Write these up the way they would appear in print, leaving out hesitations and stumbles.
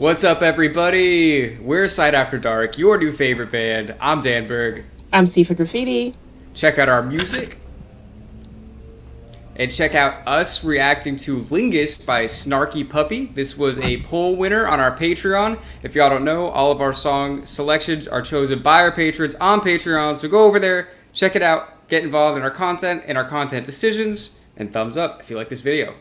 What's up, everybody? We're Sight After Dark, your new favorite band. I'm Dan Berg. I'm Sifa Graffiti. Check out our music. And check out us reacting to Lingus by Snarky Puppy. This was a poll winner on our Patreon. If y'all don't know, all of our song selections are chosen by our patrons on Patreon. So go over there, check it out, get involved in our content and our content decisions, and thumbs up if you like this video.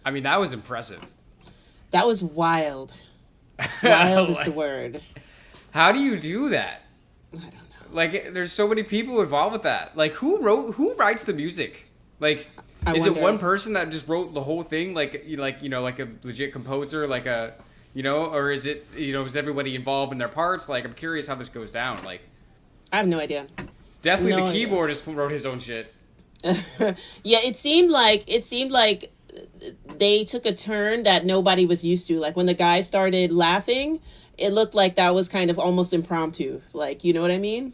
I mean, that was impressive. That was wild. Wild is the Like, word. how do you do that? I don't know. Like, there's so many people involved with that. Like, who writes the music? Like, I is it wonder. one person that just wrote the whole thing? Like, like a legit composer, like a, or is it, is everybody involved in their parts? Like, I'm curious how this goes down. Like, I have no idea. definitely No the idea. keyboardist wrote his own shit. Yeah, it seemed like they took a turn that nobody was used to. Like when the guy started laughing, it looked like that was kind of almost impromptu. Like, you know what I mean?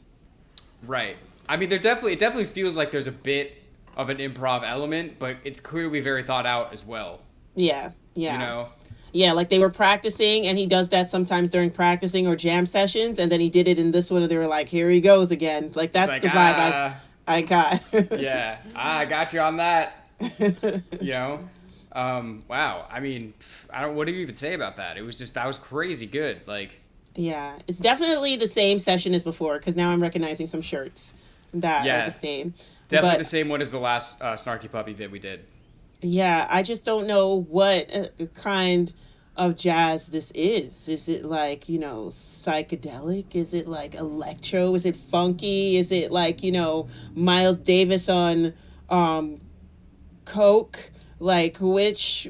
Right. I mean, it definitely feels like there's a bit of an improv element, but it's clearly very thought out as well. Yeah. Yeah. You know? Yeah, like they were practicing, and he does that sometimes during practicing or jam sessions, and then he did it in this one, and they were like, "Here he goes again." Like It's that's like, the vibe I got. yeah, I got you on that. You know? Wow. I mean, what do you even say about that? It was just, that was crazy good. Like, Yeah, it's definitely the same session as before because now I'm recognizing some shirts that are yeah, the same. definitely But the same one as the last Snarky Puppy vid we did. yeah, I just don't know what kind of jazz this is. Is it like, psychedelic? Is it like electro? Is it funky? Is it like, Miles Davis on um coke? Like which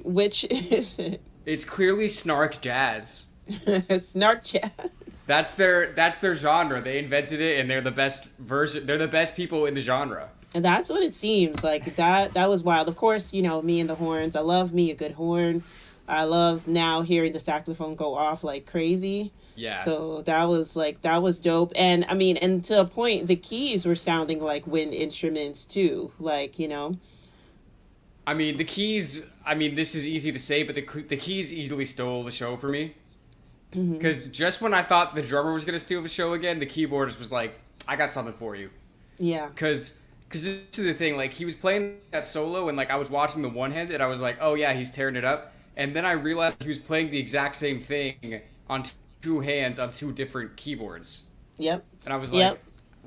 is it? It's clearly snark jazz. Snark jazz. That's their genre. They invented it, and they're the best version. They're the best people in the genre. And that's what it seems like. That was wild. Of course, me and the horns. I love me a good horn. I love now hearing the saxophone go off like crazy. Yeah. So that was dope. And I mean, and to a point, the keys were sounding like wind instruments too. I mean, the keys. I mean, this is easy to say, but the keys easily stole the show for me. Because just when I thought the drummer was gonna steal the show again, the keyboardist was like, "I got something for you." Yeah. Because this is the thing. Like, he was playing that solo, and like I was watching the one hand, and I was like, "Oh yeah, he's tearing it up." And then I realized he was playing the exact same thing on two hands on two different keyboards. Yep. And I was like, Yep.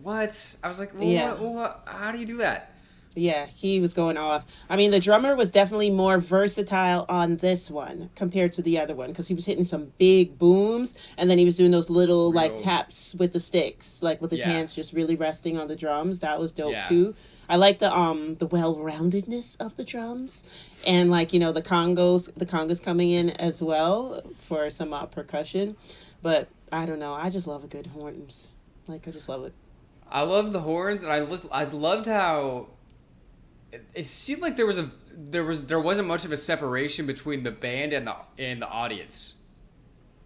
"What?" I was like, "Well, Yeah. what? How do you do that?" Yeah, he was going off. I mean, the drummer was definitely more versatile on this one compared to the other one because he was hitting some big booms and then he was doing those little like Real. taps with the sticks, like with his Yeah. hands just really resting on the drums. That was dope Yeah. too. I like the well-roundedness of the drums and like, the congas coming in as well for some percussion. But I don't know. I just love a good horns. Like I just love it. I love the horns, and I loved how it seemed like there wasn't much of a separation between the band and the audience.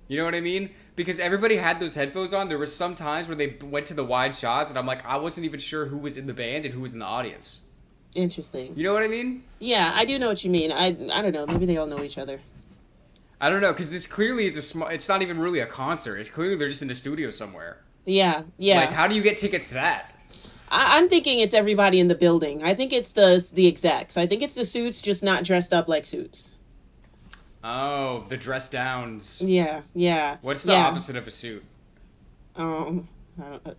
You know what I mean? Because everybody had those headphones on. There were some times where they went to the wide shots, and I'm like, I wasn't even sure who was in the band and who was in the audience. Interesting. You know what I mean? Yeah, I do know what you mean. I don't know. Maybe they all know each other. I don't know, because this clearly is it's not even really a concert. It's clearly they're just in a studio somewhere. Yeah, yeah. Like, how do you get tickets to that? I'm thinking it's everybody in the building. I think it's the execs. I think it's the suits, just not dressed up like suits. Oh, the dress downs. Yeah, yeah. What's the yeah. opposite of a suit? I don't,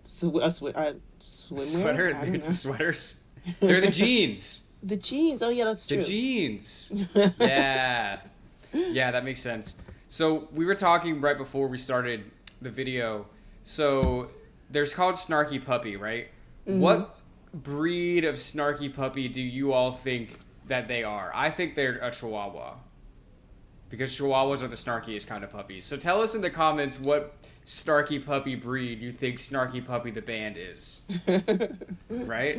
swimwear? Sweater? I don't It's know. the sweaters. They're the jeans. The jeans. Oh yeah, that's true. The jeans. Yeah. Yeah, that makes sense. So we were talking right before we started the video. So there's called Snarky Puppy, right? Mm-hmm. What breed of Snarky Puppy do you all think that they are? I think they're a Chihuahua. Because Chihuahuas are the snarkiest kind of puppies. So tell us in the comments what Snarky Puppy breed you think Snarky Puppy the band is. Right?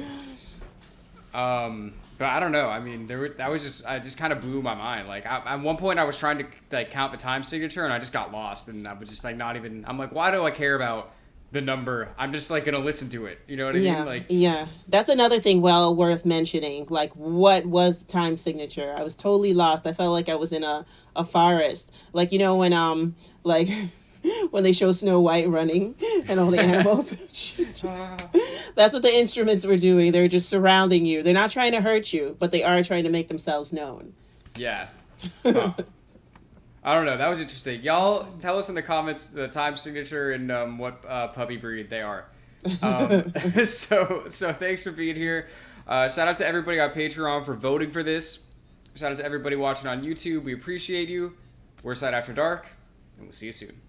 But I don't know. I mean, I just kind of blew my mind. Like, at one point I was trying to like count the time signature and I just got lost, and I was just like not even. I'm like, why do I care about the number? I'm just like gonna listen to it. You know what I Yeah, mean? Like, yeah. That's another thing well worth mentioning. Like, what was the time signature? I was totally lost. I felt like I was in a forest. Like, when like when they show Snow White running and all the animals. She's just, that's what the instruments were doing. They're just surrounding you. They're not trying to hurt you, but they are trying to make themselves known. yeah. Huh. I don't know. That was interesting. Y'all tell us in the comments the time signature and what puppy breed they are. So thanks for being here. Shout out to everybody on Patreon for voting for this. Shout out to everybody watching on YouTube. We appreciate you. We're S.A.D After Dark, and we'll see you soon.